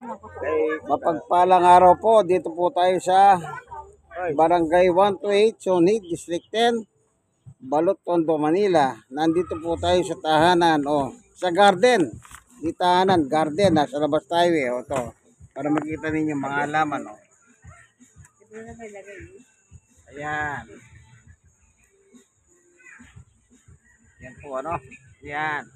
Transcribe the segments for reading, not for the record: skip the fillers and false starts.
Mapagpalang araw po. Dito po tayo sa Barangay 128, Sonid, District 10, Balot, Tondo, Manila. Nandito po tayo sa tahanan o sa garden. Di tahanan, garden. Nasa labas tayo eh. O to, para makita ninyo mga halaman o. Ayan. Yan po ano. Yan.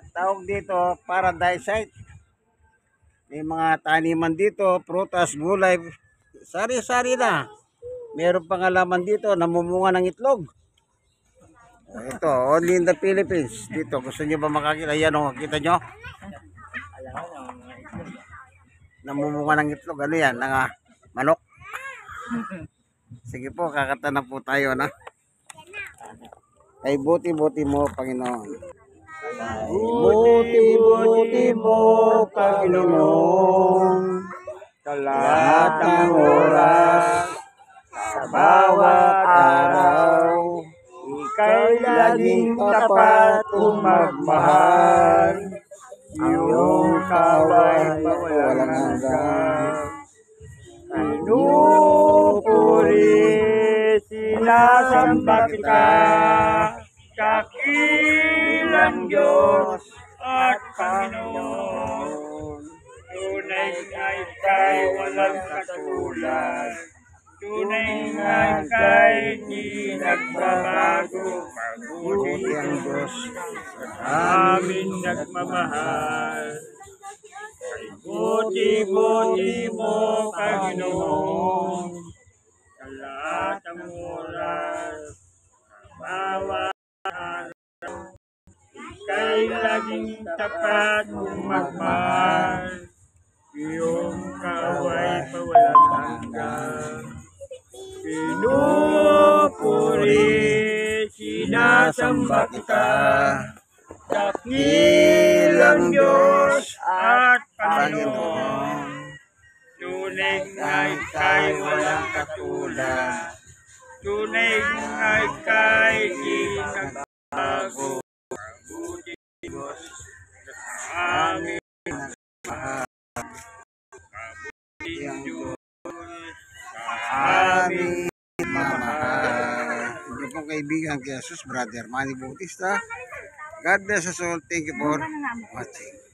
Tawag dito, paradise site. May mga taniman dito, prutas, gulay, sari-sari na. Meron pang halaman dito, namumunga ng itlog. Ito, only in the Philippines. Dito, gusto nyo ba makakita? Ayan o, kita nyo? Namumunga ng itlog. Ano yan? Manok. Sige po, kakata na po tayo na. Ay buti-buti mo, Panginoon. Buti-buti mo, Panginoon, lahat ng oras, sa bawat araw, ika'y laging tapat kung magmahal, iyong kaway walang hanggan. Pinupuri, sinasamba kita, kakilang Diyos at Panginoon. Tunay nga ika'y walang katulad. Tunay nga ika'y di nagbabago. Mabuti ang Diyos amin nagmamahal. Buti-buti mo, Panginoon, sa lahat ng oras, bawat araw, ika'y laging tapat kung magmahal, iyong kaway pawalang hanggan. Pinupuri, sinasamba kita, dakilang Diyos at Panginoon. Tunay nga ika'y walang katulad. Tunay nga ika'y di nagbago. Mabuti Diyos sa amin mahal. Mabuti Diyos sa amin mamahal. Ito pong kaibigan kay Jesus, Brother Manny Bautista. God bless us all. Thank you for watching.